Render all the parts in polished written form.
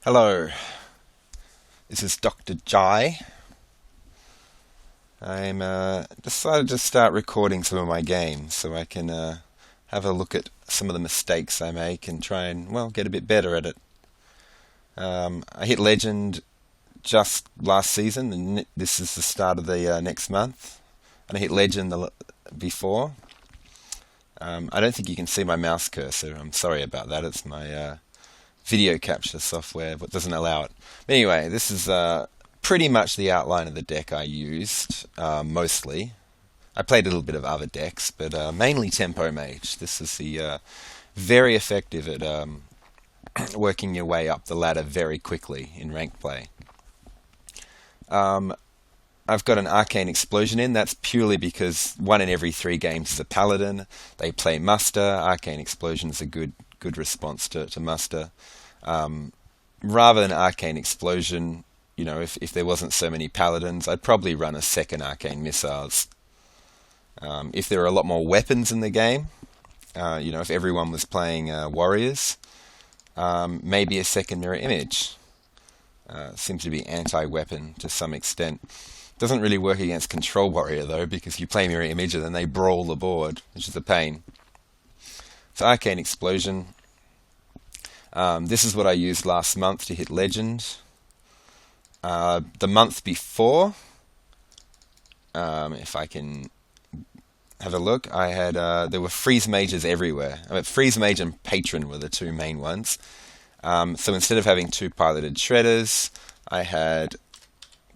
Hello, this is Dr. Jai. I'm decided to start recording some of my games so I can have a look at some of the mistakes I make and try and, well, get a bit better at it. I hit Legend just last season, and this is the start of the next month. And I hit Legend before. I don't think you can see my mouse cursor. I'm sorry about that. It's my video capture software, but doesn't allow it. But anyway, this is pretty much the outline of the deck I used, mostly. I played a little bit of other decks, but mainly Tempo Mage. This is the very effective at working your way up the ladder very quickly in ranked play. I've got an Arcane Explosion in. That's purely because 1 in every 3 games is a Paladin. They play Muster. Arcane Explosion is a good response to Muster. Rather than Arcane Explosion, if there wasn't so many Paladins, I'd probably run a second Arcane Missiles. If there are a lot more weapons in the game, if everyone was playing Warriors, maybe a second Mirror Image. Seems to be anti-weapon to some extent. Doesn't really work against Control Warrior though, because you play Mirror Image and then they brawl the board, which is a pain. So Arcane Explosion. This is what I used last month to hit Legend. The month before, if I can have a look, I had there were Freeze Mages everywhere. Freeze Mage and Patron were the 2 main ones. So instead of having 2 piloted Shredders, I had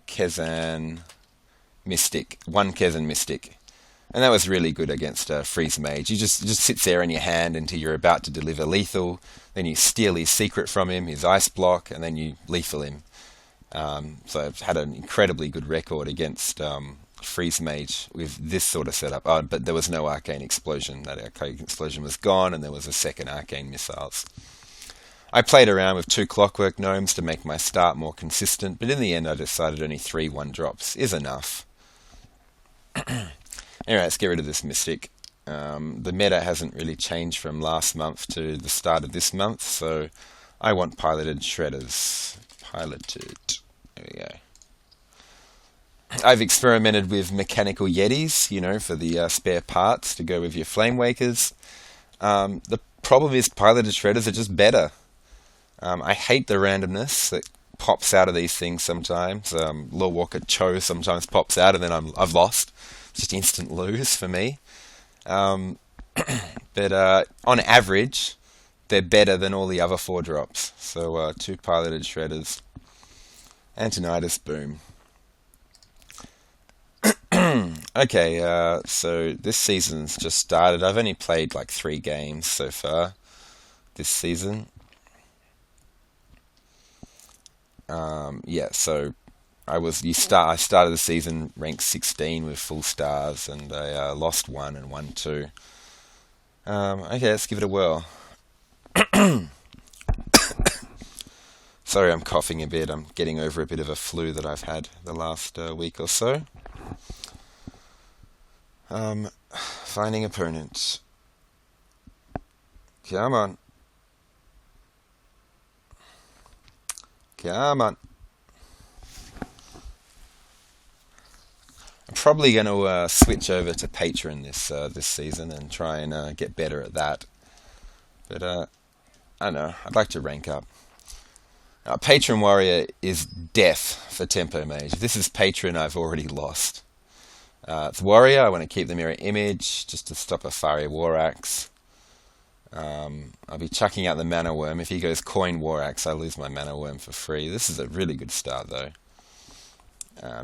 Kezan Mystic, 1 Kezan Mystic. And that was really good against Freeze Mage. He just sits there in your hand until you're about to deliver lethal. Then you steal his secret from him, his ice block, and then you lethal him. So I've had an incredibly good record against Freeze Mage with this sort of setup. Oh, but there was no Arcane Explosion. That Arcane Explosion was gone, and there was a second Arcane Missiles. I played around with 2 Clockwork Gnomes to make my start more consistent, but in the end I decided only 3 1-drops is enough. Anyway, let's get rid of this Mystic. The meta hasn't really changed from last month to the start of this month, so I want piloted Shredders. Piloted. There we go. I've experimented with mechanical Yetis, for the spare parts to go with your Flame Wakers. The problem is piloted Shredders are just better. I hate the randomness that pops out of these things sometimes. Lore Walker Cho sometimes pops out and then I've lost. It's just instant lose for me. But on average, they're better than all the other 4-drops. So 2 piloted Shredders. Antonidas, boom. Okay, so this season's just started. I've only played like 3 games so far this season. So I started the season ranked 16 with full stars, and I lost 1 and won 2. Okay, let's give it a whirl. Sorry, I'm coughing a bit. I'm getting over a bit of a flu that I've had the last week or so. Finding opponent. Come on. Come on. I'm probably going to switch over to Patron this season and try and get better at that. But I don't know. I'd like to rank up. Patron Warrior is death for Tempo Mage. If this is Patron, I've already lost. It's Warrior. I want to keep the Mirror Image just to stop a Fiery War Axe. I'll be chucking out the Mana Worm. If he goes Coin War Axe, I lose my Mana Worm for free. This is a really good start, though.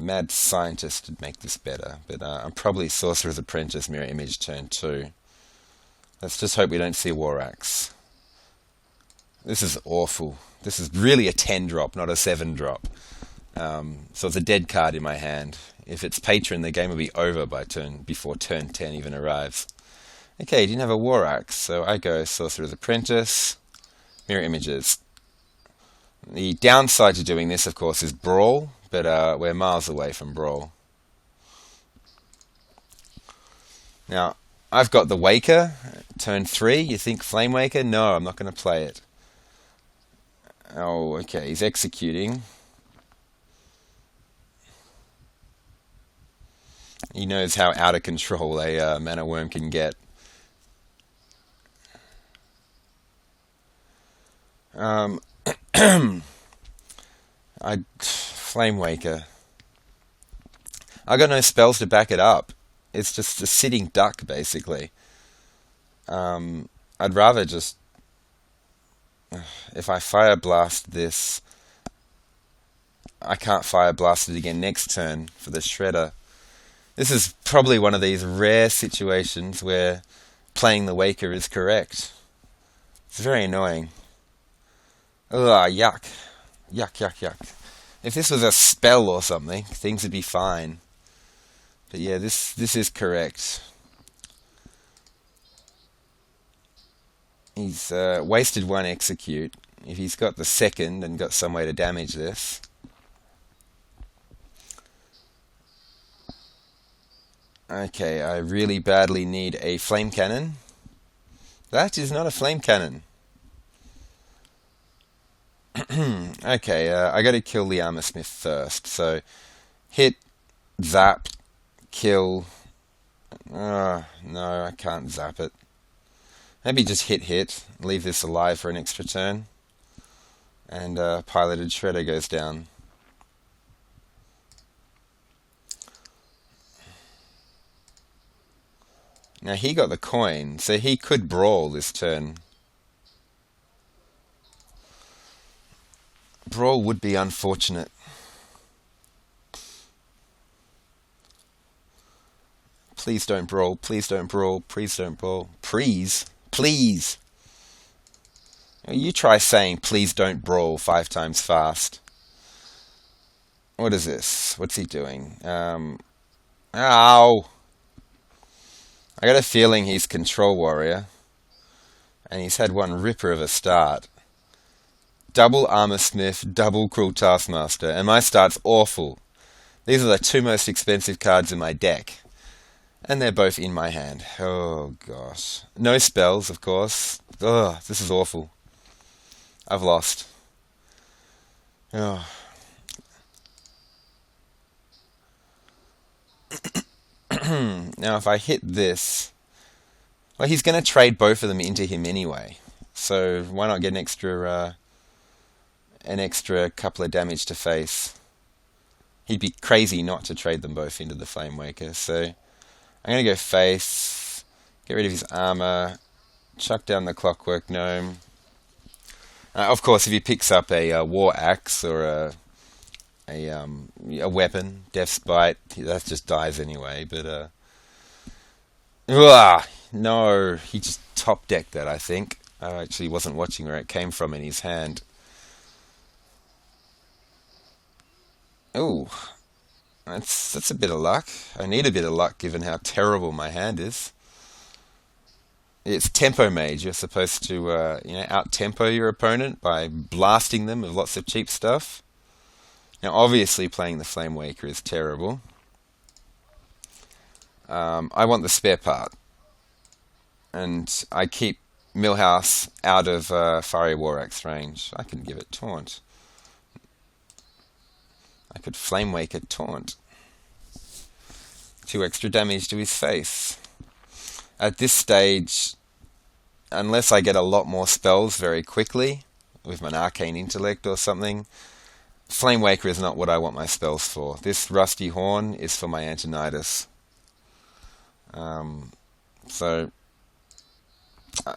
Mad Scientist would make this better, but I'm probably Sorcerer's Apprentice, Mirror Image, turn 2. Let's just hope we don't see War Axe. This is awful. This is really a 10-drop, not a 7-drop. So it's a dead card in my hand. If it's Patron, the game will be over before turn 10 even arrives. Okay, he didn't have a War Axe, so I go Sorcerer's Apprentice, Mirror Images. The downside to doing this, of course, is Brawl, but we're miles away from Brawl. Now, I've got the Waker, turn 3. You think Flame Waker? No, I'm not going to play it. Oh, okay, he's executing. He knows how out of control a mana worm can get. Um, Flame Waker. I got no spells to back it up. It's just a sitting duck, basically. I'd rather just, if I Fire Blast this, I can't Fire Blast it again next turn for the Shredder. This is probably one of these rare situations where playing the Waker is correct. It's very annoying. Ugh, yuck. Yuck, yuck, yuck. If this was a spell or something, things would be fine. But yeah, this is correct. He's wasted one execute. If he's got the second and got some way to damage this. Okay, I really badly need a flame cannon. That is not a flame cannon. Okay, I gotta kill the Armor Smith first. So, hit, zap, kill. No, I can't zap it. Maybe just hit, leave this alive for an extra turn. And Piloted Shredder goes down. Now he got the coin, so he could brawl this turn. Brawl would be unfortunate. Please don't brawl, please don't brawl, please don't brawl. Please. You try saying please don't brawl 5 times fast. What is this? What's he doing? Ow! I got a feeling he's Control Warrior. And he's had one ripper of a start. Double Armor Smith, double Cruel Taskmaster. And my start's awful. These are the 2 most expensive cards in my deck. And they're both in my hand. Oh, gosh. No spells, of course. Ugh, this is awful. I've lost. Oh. Now, if I hit this... Well, he's going to trade both of them into him anyway. So, why not get an extra couple of damage to face? He'd be crazy not to trade them both into the Flame Waker. So, I'm going to go face, get rid of his armor, chuck down the Clockwork Gnome. Of course, if he picks up a War Axe or a weapon, Death's Bite, that just dies anyway. But no, he just top decked that. I think I actually wasn't watching where it came from in his hand. Ooh, that's a bit of luck. I need a bit of luck given how terrible my hand is. It's Tempo Mage. You're supposed to, out-tempo your opponent by blasting them with lots of cheap stuff. Now, obviously, playing the Flame Waker is terrible. I want the spare part. And I keep Millhouse out of Fiery War Axe range. I can give it Taunt. I could Flame Waker Taunt. 2 extra damage to his face. At this stage, unless I get a lot more spells very quickly, with an Arcane Intellect or something, Flame Waker is not what I want my spells for. This Rusty Horn is for my Antonidas. So,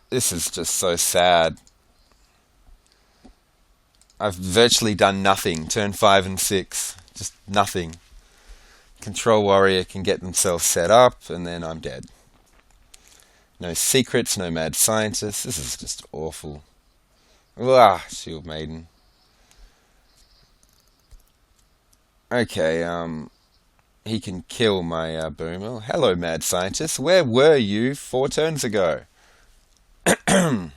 this is just so sad. I've virtually done nothing. Turn 5 and 6. Just nothing. Control Warrior can get themselves set up, and then I'm dead. No secrets, no mad scientists. This is just awful. Shield Maiden. Okay, he can kill my Boomer. Hello, mad scientist. Where were you 4 turns ago? I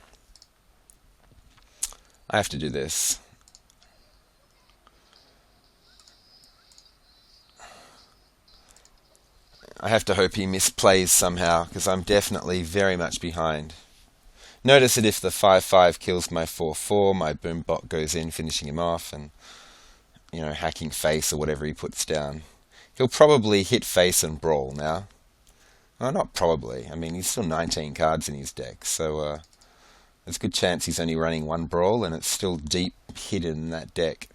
have to do this. I have to hope he misplays somehow, because I'm definitely very much behind. Notice that if the 5/5 kills my 4/4, my boom bot goes in, finishing him off, and hacking face or whatever he puts down. He'll probably hit face and brawl now. Well, not probably. I mean, he's still 19 cards in his deck, so there's a good chance he's only running one brawl, and it's still deep hidden in that deck.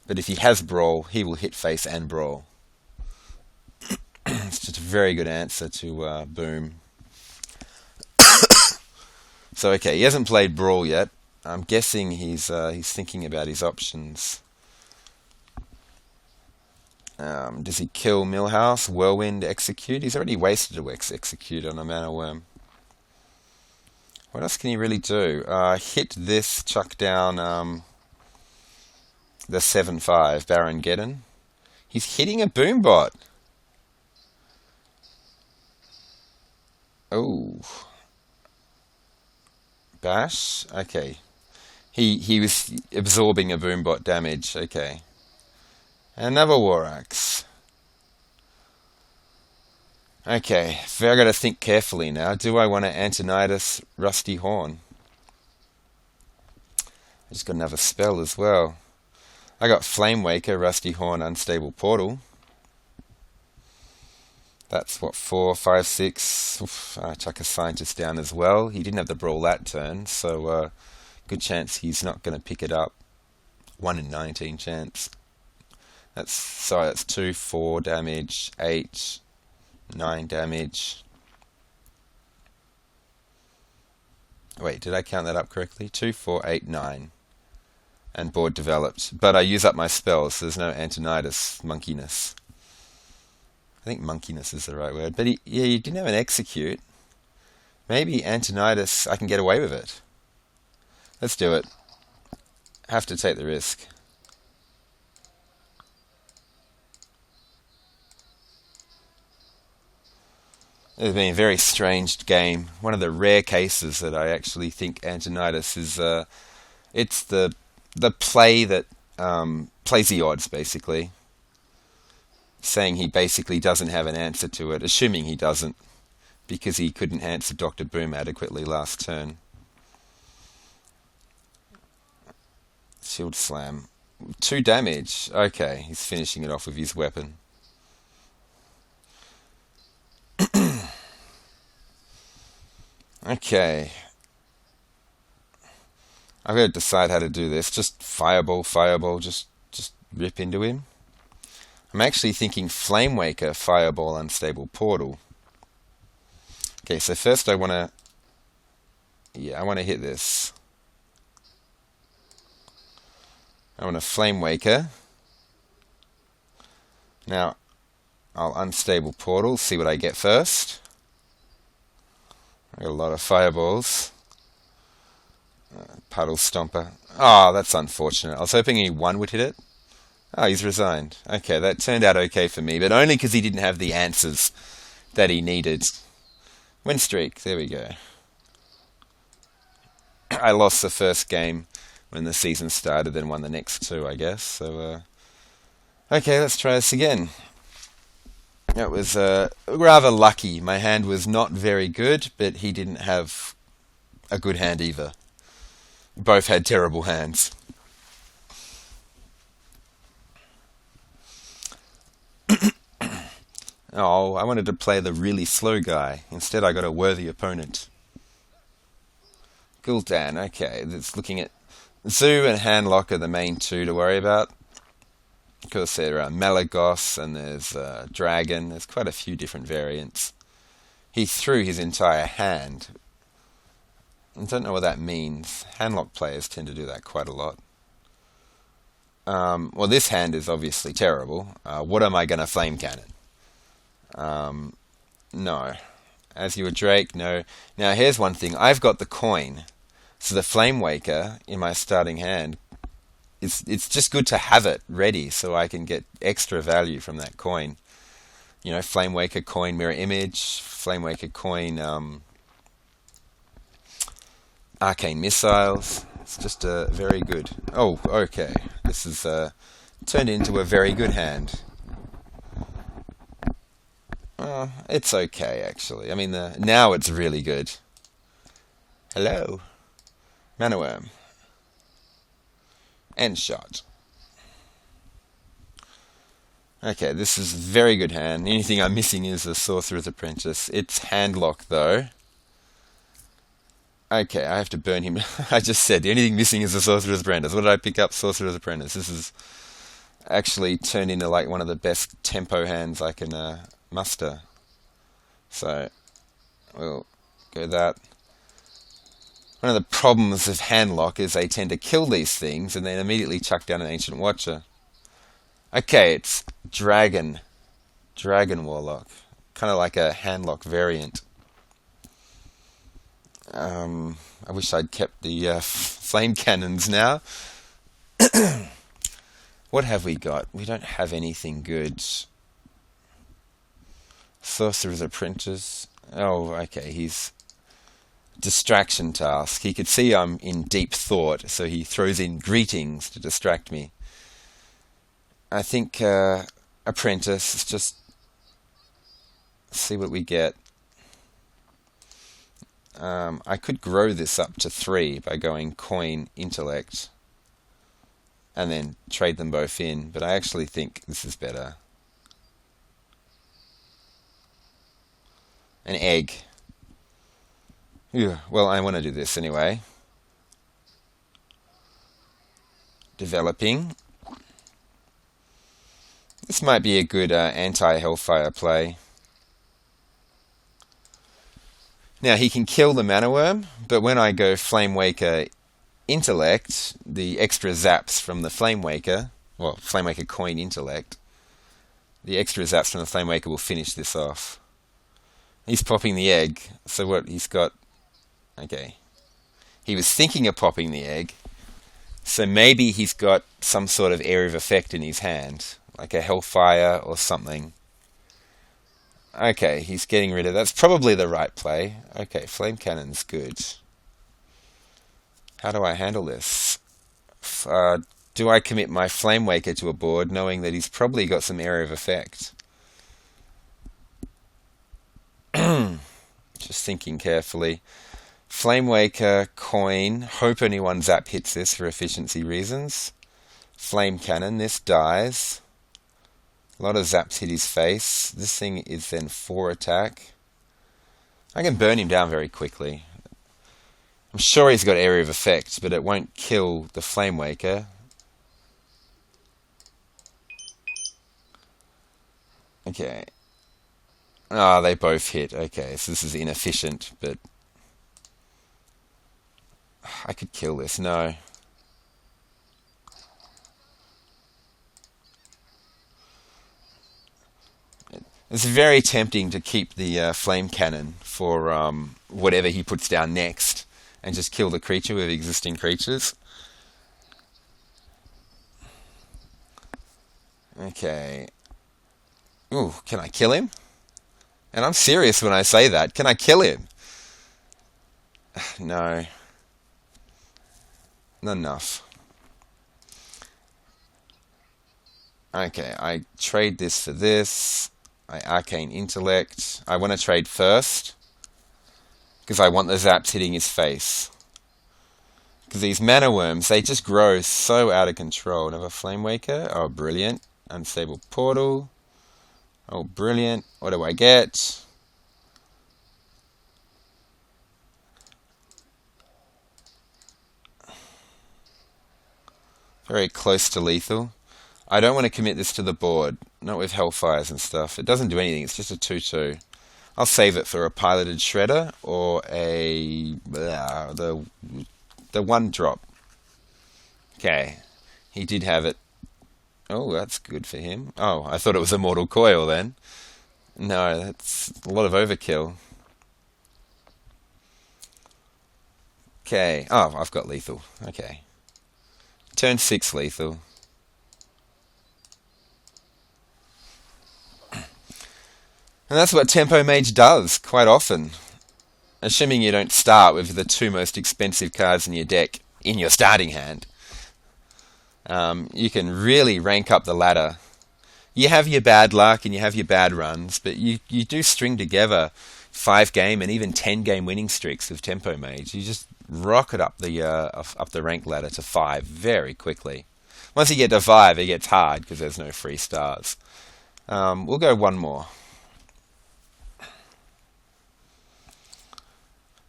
But if he has brawl, he will hit face and brawl. It's just a very good answer to boom. So okay, he hasn't played brawl yet. I'm guessing he's thinking about his options. Does he kill Millhouse, Whirlwind, Execute? He's already wasted a Execute on a Mana Worm. What else can he really do? Hit this, chuck down the 7/5, Baron Geddon. He's hitting a Boombot. Oh. Bash? Okay. He was absorbing a Boombot damage. Okay. Another War Axe. Okay, I've got to think carefully now. Do I want to Antonidas Rusty Horn? I just got another spell as well. I got Flamewaker, Rusty Horn, Unstable Portal. That's what, 4, 5, 6. Oof, chuck a Scientist down as well. He didn't have the brawl that turn, so good chance he's not going to pick it up. 1 in 19 chance. That's 2, 4 damage, 8, 9 damage. Wait, did I count that up correctly? 2, 4, 8, 9. And board developed. But I use up my spells, so there's no Antonidas monkeyness. I think monkeyness is the right word. But he didn't have an Execute. Maybe Antonidas, I can get away with it. Let's do it. Have to take the risk. It's been a very strange game. One of the rare cases that I actually think Antonidas is... it's the play that plays the odds, basically. Saying he basically doesn't have an answer to it, assuming he doesn't, because he couldn't answer Dr. Boom adequately last turn. Shield Slam. 2 damage. Okay, he's finishing it off with his weapon. Okay. I've got to decide how to do this. Just fireball, just rip into him. I'm actually thinking Flamewaker, Fireball, Unstable Portal. Okay, so first I want to hit this. I want a Flamewaker. Now, I'll Unstable Portal, see what I get first. I got a lot of Fireballs. Puddle Stomper. Oh, that's unfortunate. I was hoping he 1 would hit it. Oh, he's resigned. Okay, that turned out okay for me, but only because he didn't have the answers that he needed. Win streak, there we go. I lost the first game when the season started, then won the next 2, I guess. So, okay, let's try this again. That was rather lucky. My hand was not very good, but he didn't have a good hand either. Both had terrible hands. Oh, I wanted to play the really slow guy. Instead, I got a worthy opponent. Gul'dan, okay. That's looking at Zoo and Handlock are the main 2 to worry about. Of course, there are Malagos and there's Dragon. There's quite a few different variants. He threw his entire hand. I don't know what that means. Handlock players tend to do that quite a lot. Well, this hand is obviously terrible. What am I going to Flame Cannon? No. As you were Drake, no. Now, here's one thing. I've got the coin. So the Flamewaker in my starting hand, it's just good to have it ready so I can get extra value from that coin. Flamewaker coin Mirror Image, Flamewaker coin Arcane Missiles. It's just very good. Oh, okay. This is turned into a very good hand. It's okay, actually. I mean, now it's really good. Hello. Mana Worm. End shot. Okay, this is a very good hand. The only thing I'm missing is a Sorcerer's Apprentice. It's handlock though. Okay, I have to burn him. I just said the only thing missing is a Sorcerer's Apprentice. What did I pick up? Sorcerer's Apprentice. This is actually turned into like one of the best tempo hands I can muster. So, we'll go that. One of the problems of handlock is they tend to kill these things and then immediately chuck down an Ancient Watcher. Okay, it's Dragon Warlock. Kind of like a handlock variant. I wish I'd kept the flame cannons now. What have we got? We don't have anything good. Sorcerer's Apprentice. Oh, okay, he's distraction task. He could see I'm in deep thought, so he throws in greetings to distract me. I think Apprentice, let's just see what we get. I could grow this up to 3 by going coin intellect and then trade them both in, but I actually think this is better. An egg. Yeah, well, I want to do this anyway. Developing. This might be a good anti-Hellfire play. Now, he can kill the Mana Worm, but when I go Flame Waker Intellect, the extra zaps from the Flame Waker, well, Flame Waker Coin Intellect, the extra zaps from the Flame Waker will finish this off. He's popping the egg, so what he's got... Okay. He was thinking of popping the egg, so maybe he's got some sort of area of effect in his hand, like a Hellfire or something. Okay, he's getting rid of that. That's probably the right play. Okay, Flame Cannon's good. How do I handle this? Do I commit my Flame Waker to a board knowing that he's probably got some area of effect? Just thinking carefully. Flame Waker, coin. Hope only one zap hits this for efficiency reasons. Flame Cannon, this dies. A lot of zaps hit his face. This thing is then 4 attack. I can burn him down very quickly. I'm sure he's got area of effect, but it won't kill the Flame Waker. Okay. Ah, they both hit. Okay, so this is inefficient, but... I could kill this. No. It's very tempting to keep the flame cannon for whatever he puts down next and just kill the creature with existing creatures. Okay. Ooh, can I kill him? And I'm serious when I say that. Can I kill him? No. Not enough. Okay, I trade this for this. I Arcane Intellect. I want to trade first because I want the zaps hitting his face. Because these Mana Worms, they just grow so out of control. Another Flame Waker. Oh, brilliant. Unstable Portal. Oh, brilliant. What do I get? Very close to lethal. I don't want to commit this to the board. Not with Hellfires and stuff. It doesn't do anything. It's just a 2/2. I'll save it for a Piloted Shredder or the 1-drop. Okay. He did have it. Oh, that's good for him. Oh, I thought it was a Mortal Coil then. No, that's a lot of overkill. Okay. Oh, I've got lethal. Okay. Turn 6 lethal. And that's what Tempo Mage does quite often. Assuming you don't start with the 2 most expensive cards in your deck in your starting hand. You can really rank up the ladder. You have your bad luck and you have your bad runs, but you do string together 5 game and even 10 game winning streaks with Tempo Mage. You just rocket up the rank ladder to 5 very quickly. Once you get to 5, it gets hard because there's no free stars. We'll go one more.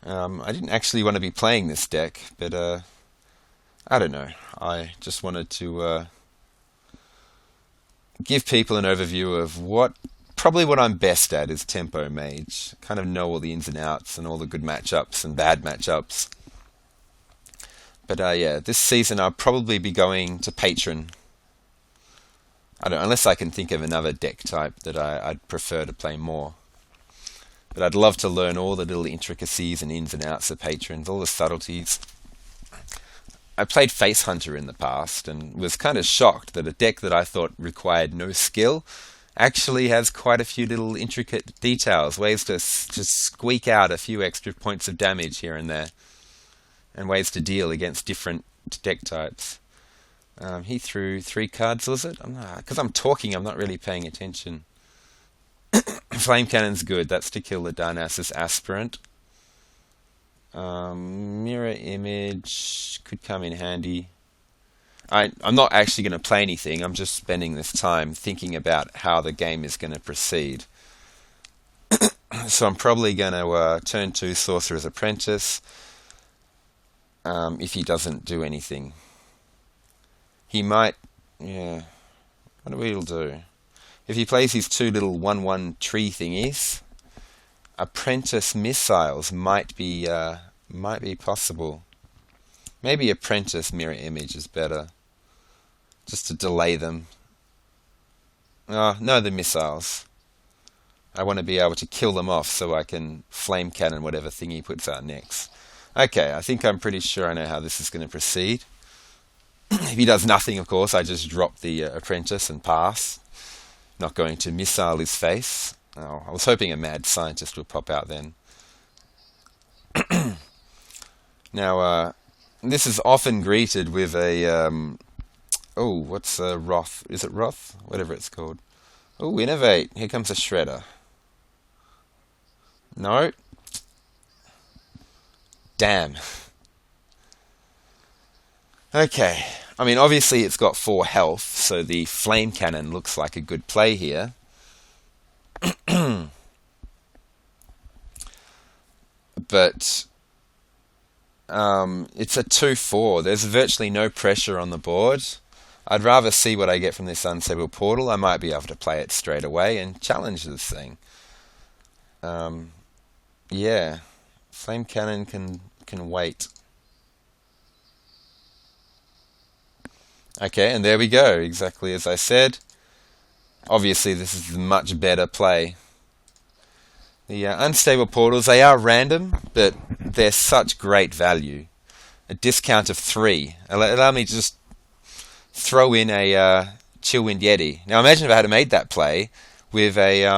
I didn't actually want to be playing this deck, but I don't know. I just wanted to give people an overview of probably what I'm best at is Tempo Mage. Kind of know all the ins and outs and all the good matchups and bad matchups. But yeah, this season I'll probably be going to Patron. I don't, unless I can think of another deck type that I'd prefer to play more. But I'd love to learn all the little intricacies and ins and outs of Patrons, all the subtleties. I played Face Hunter in the past and was kind of shocked that a deck that I thought required no skill actually has quite a few little intricate details, ways to just squeak out a few extra points of damage here and there, and ways to deal against different deck types. He threw 3 cards, was it? Because I'm talking, I'm not really paying attention. Flame Cannon's good. That's to kill the Darnassus Aspirant. Mirror Image could come in handy. I'm not actually going to play anything. I'm just spending this time thinking about how the game is going to proceed. So I'm probably going to turn to Sorcerer's Apprentice if he doesn't do anything. He might... Yeah. What will he do? If he plays his 2 little 1/1 tree thingies, Apprentice Missiles might be possible. Maybe Apprentice Mirror Image is better, just to delay them. Oh, no, the missiles. I want to be able to kill them off so I can Flame Cannon whatever thing he puts out next. Okay, I think I'm pretty sure I know how this is going to proceed. If he does nothing, of course, I just drop the Apprentice and pass. Not going to missile his face. Oh, I was hoping a mad scientist would pop out then. Now, this is often greeted with a... what's Wrath? Is it Wrath? Whatever it's called. Oh, Innovate. Here comes a Shredder. No. Damn. Okay. I mean, obviously it's got 4 health, so the Flame Cannon looks like a good play here. But it's a 2/4. There's virtually no pressure on the board. I'd rather see what I get from this Unstable Portal. I might be able to play it straight away and challenge this thing. Yeah. Flame Cannon can wait. Okay, and there we go, exactly as I said. Obviously, this is a much better play. The Unstable Portals, they are random, but they're such great value. A discount of 3. Allow me to just throw in a Chillwind Yeti. Now imagine if I had made that play with a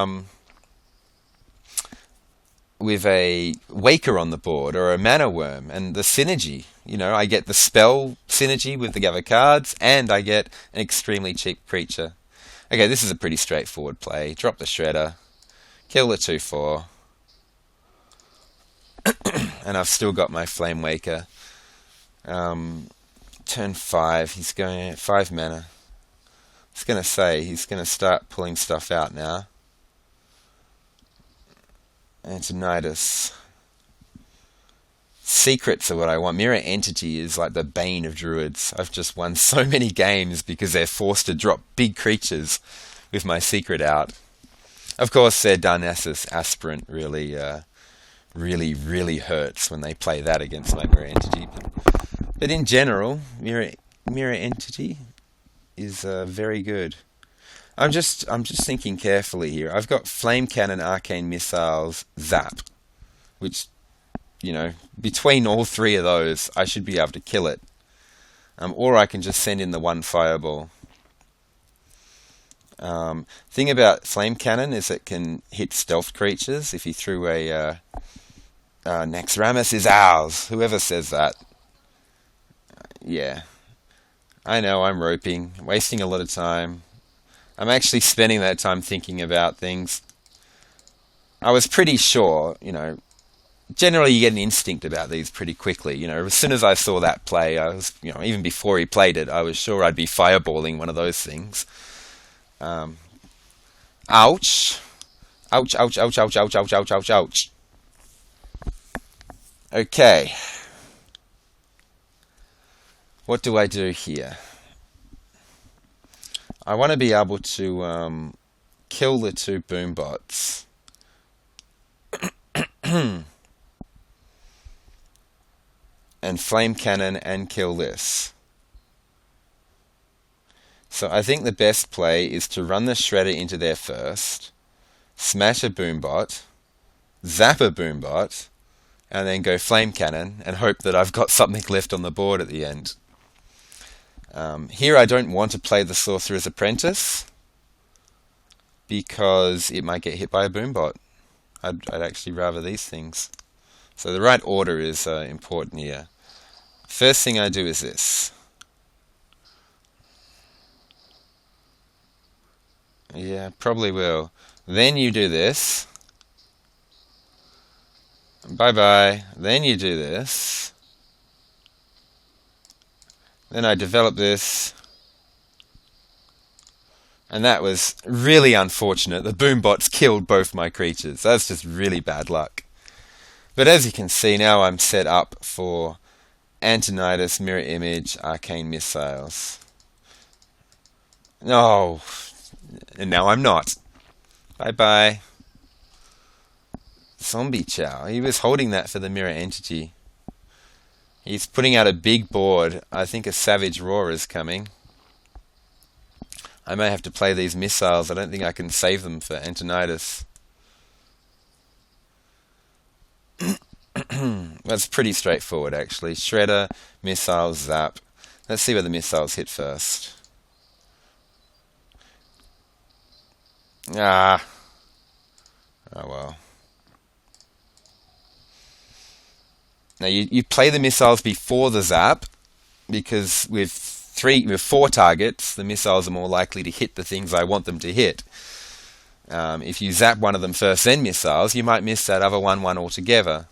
Waker on the board or a Mana Worm, and the synergy. You know, I get the spell synergy with the other cards, and I get an extremely cheap creature. Okay, this is a pretty straightforward play. Drop the Shredder, kill the 2/4, and I've still got my Flame Waker. Turn 5, he's going 5 mana. I was going to say, he's going to start pulling stuff out now. Antonidas. Secrets are what I want. Mirror Entity is like the bane of druids. I've just won so many games because they're forced to drop big creatures with my secret out. Of course, their Darnassus Aspirant really hurts when they play that against my Mirror Entity. But in general, Mirror Entity is very good. I'm just thinking carefully here. I've got Flame Cannon, Arcane Missiles, Zap, which, you know, between all 3 of those, I should be able to kill it. Or I can just send in the 1 Fireball. Thing about Flame Cannon is it can hit stealth creatures. If you threw a Naxxramas is ours. Whoever says that. Yeah. I know, I'm roping, wasting a lot of time. I'm actually spending that time thinking about things. I was pretty sure, generally you get an instinct about these pretty quickly. As soon as I saw that play, I was, even before he played it, I was sure I'd be fireballing one of those things. Um, ouch. Ouch, ouch, ouch, ouch, ouch, ouch, ouch, ouch, ouch. Okay. What do I do here? I want to be able to kill the two boom bots. And flame cannon and kill this. So I think the best play is to run the shredder into there first, smash a boombot, zap a boombot, and then go flame cannon and hope that I've got something left on the board at the end. Here I don't want to play the Sorcerer's Apprentice because it might get hit by a boombot. I'd actually rather these things. So the right order is important here. First thing I do is this. Yeah, probably will. Then you do this. Bye-bye. Then you do this. Then I develop this. And that was really unfortunate. The boombots killed both my creatures. That's just really bad luck. But as you can see, now I'm set up for Antonidas, Mirror Image, Arcane Missiles. No. And now I'm not. Bye-bye. Zombie Chow. He was holding that for the Mirror Entity. He's putting out a big board. I think a Savage Roar is coming. I may have to play these missiles. I don't think I can save them for Antonidas. That's pretty straightforward, actually. Shredder, missile, zap. Let's see where the missiles hit first. Ah. Oh well. Now you play the missiles before the zap, because with 4 targets, the missiles are more likely to hit the things I want them to hit. If you zap one of them first, then missiles, you might miss that other one altogether.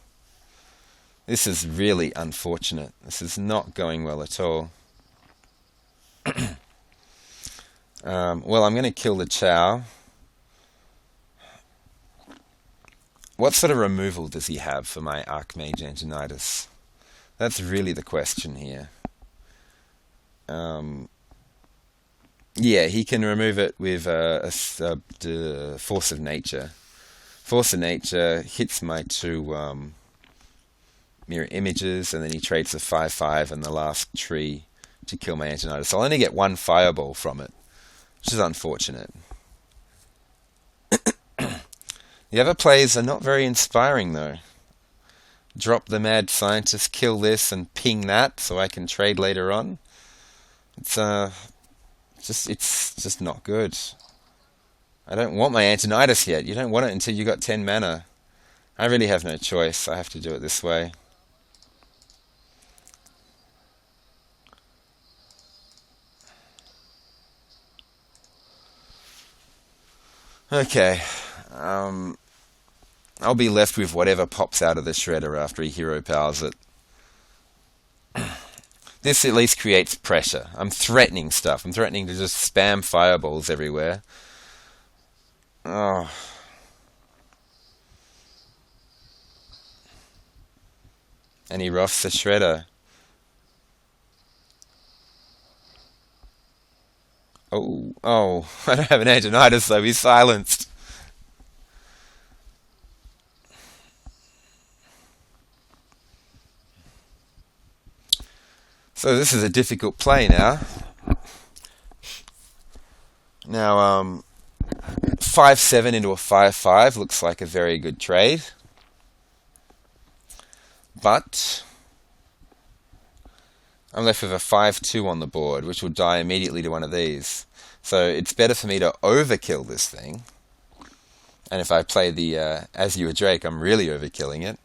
This is really unfortunate. This is not going well at all. Well, I'm going to kill the Chow. What sort of removal does he have for my Archmage Antonidas? That's really the question here. Yeah, he can remove it with Force of Nature. Force of Nature hits my 2 mirror images, and then he trades the 5/5 and the last tree to kill my Antonidas. So I'll only get 1 fireball from it, which is unfortunate. The other plays are not very inspiring, though. Drop the Mad Scientist, kill this, and ping that so I can trade later on. It's just not good. I don't want my Antonidas yet. You don't want it until you got 10 mana. I really have no choice. I have to do it this way. Okay. I'll be left with whatever pops out of the shredder after he hero powers it. This at least creates pressure. I'm threatening stuff. I'm threatening to just spam fireballs everywhere. Oh. And he roughs the shredder. Oh, I don't have an Antonidas though, he's silenced. So this is a difficult play now. Now, 5/7 into a 5/5 looks like a very good trade. But I'm left with a 5/2 on the board, which will die immediately to one of these. So it's better for me to overkill this thing. And if I play the As You a Drake, I'm really overkilling it.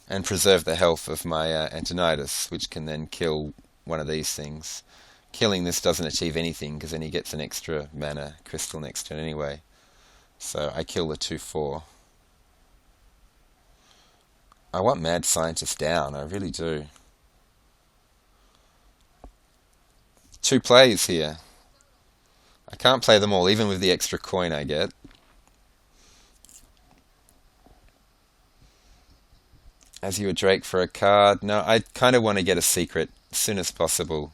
And preserve the health of my Antonidas, which can then kill one of these things. Killing this doesn't achieve anything, because then he gets an extra mana crystal next turn anyway. So I kill the 2/4. I want Mad Scientist down, I really do. Two plays here. I can't play them all, even with the extra coin I get. As you a Drake for a card. No, I kind of want to get a secret as soon as possible.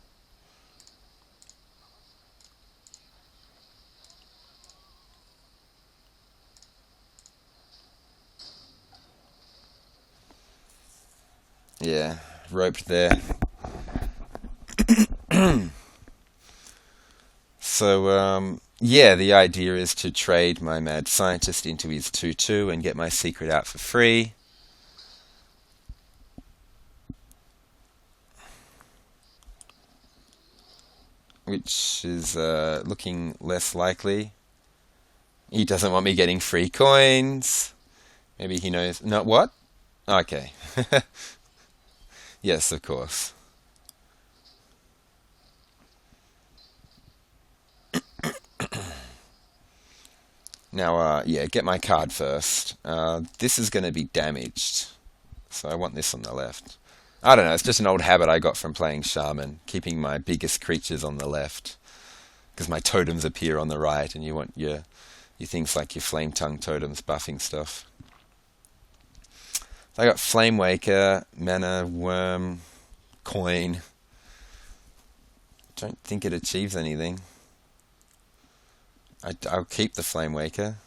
Yeah, roped there. So, yeah, the idea is to trade my Mad Scientist into his 2/2 and get my secret out for free. Which is looking less likely. He doesn't want me getting free coins. Maybe he knows. No, what? Okay. Yes, of course. Now, yeah, get my card first. This is going to be damaged, so I want this on the left. I don't know, it's just an old habit I got from playing Shaman, keeping my biggest creatures on the left, because my totems appear on the right, and you want your things like your Flame Tongue totems buffing stuff. So I got Flame Waker, Mana, Worm, Coin. Don't think it achieves anything. I'll keep the Flame Waker.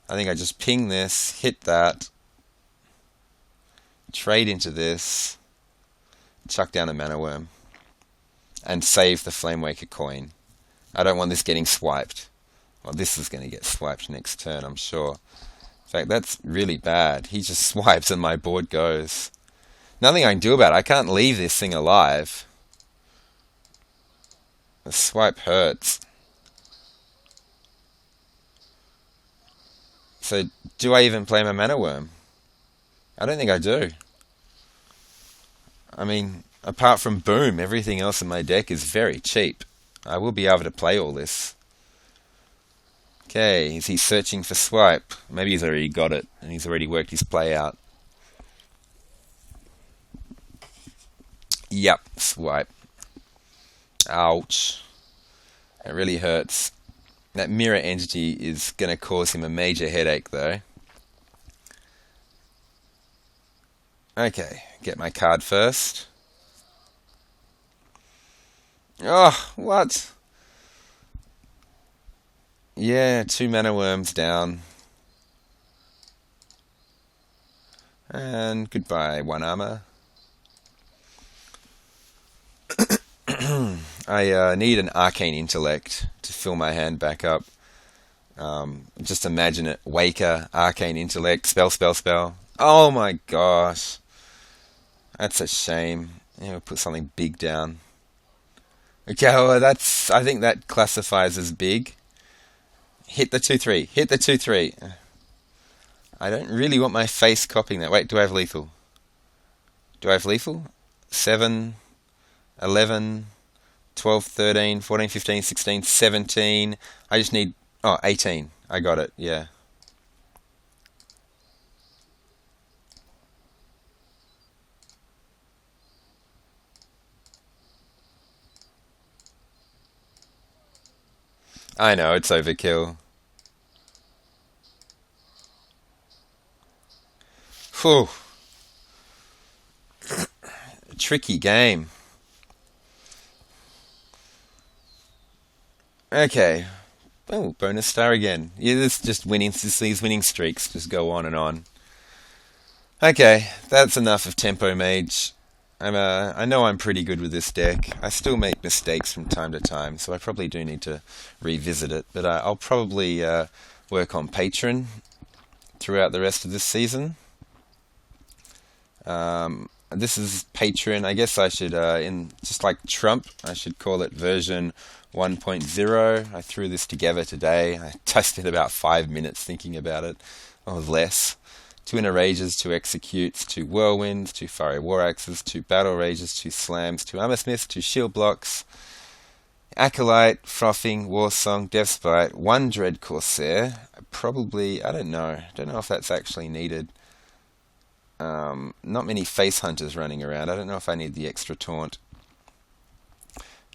I think I just ping this, hit that, trade into this, chuck down a Mana Worm, and save the Flame Waker coin. I don't want this getting swiped. Well, this is going to get swiped next turn, I'm sure. In fact, that's really bad. He just swipes and my board goes. Nothing I can do about it. I can't leave this thing alive. The swipe hurts. So, do I even play my Mana Worm? I don't think I do. I mean, apart from Boom, everything else in my deck is very cheap. I will be able to play all this. Okay, is he searching for swipe? Maybe he's already got it, and he's already worked his play out. Yep, swipe. Ouch. It really hurts. That mirror entity is going to cause him a major headache, though. Okay, get my card first. Oh, what? Yeah, 2 Mana Worms down. And goodbye, 1 armor. I need an Arcane Intellect to fill my hand back up. Just imagine it. Waker, Arcane Intellect, spell. Oh my gosh. That's a shame. Yeah, we'll put something big down. Okay, well, I think that classifies as big. Hit the 2/3. Hit the 2/3. I don't really want my face copying that. Wait, do I have lethal? Do I have lethal? 7, 11, 12, 13, 14, 15, 16, 17. I just need... Oh, 18. I got it, yeah. I know, it's overkill. Whew. Tricky game. Okay. Oh, bonus star again. Yeah, this just winning. These winning streaks just go on and on. Okay, that's enough of Tempo Mage. I know I'm pretty good with this deck. I still make mistakes from time to time, so I probably do need to revisit it. But I'll probably work on Patron throughout the rest of this season. This is Patron. I guess I should, just like Trump, I should call it version 1.0. I threw this together today. I spent about 5 minutes thinking about it, or less. 2 Inner Rages, 2 Executes, 2 Whirlwinds, 2 Fiery War Axes, 2 Battle Rages, 2 Slams, 2 Armor Smiths, 2 Shield Blocks. Acolyte, Frothing, Warsong, Deathspite, one Dread Corsair. Probably, I don't know. Don't know if that's actually needed. Not many Face Hunters running around. I don't know if I need the extra taunt.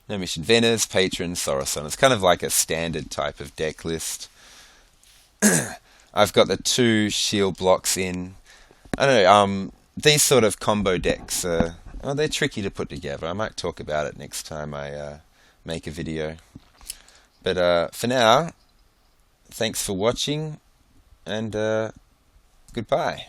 No Mission Veners, Patron, Thorison. It's kind of like a standard type of deck list. I've got the two shield blocks in. I don't know. These sort of combo decks, they're tricky to put together. I might talk about it next time I make a video. But for now, thanks for watching, and goodbye.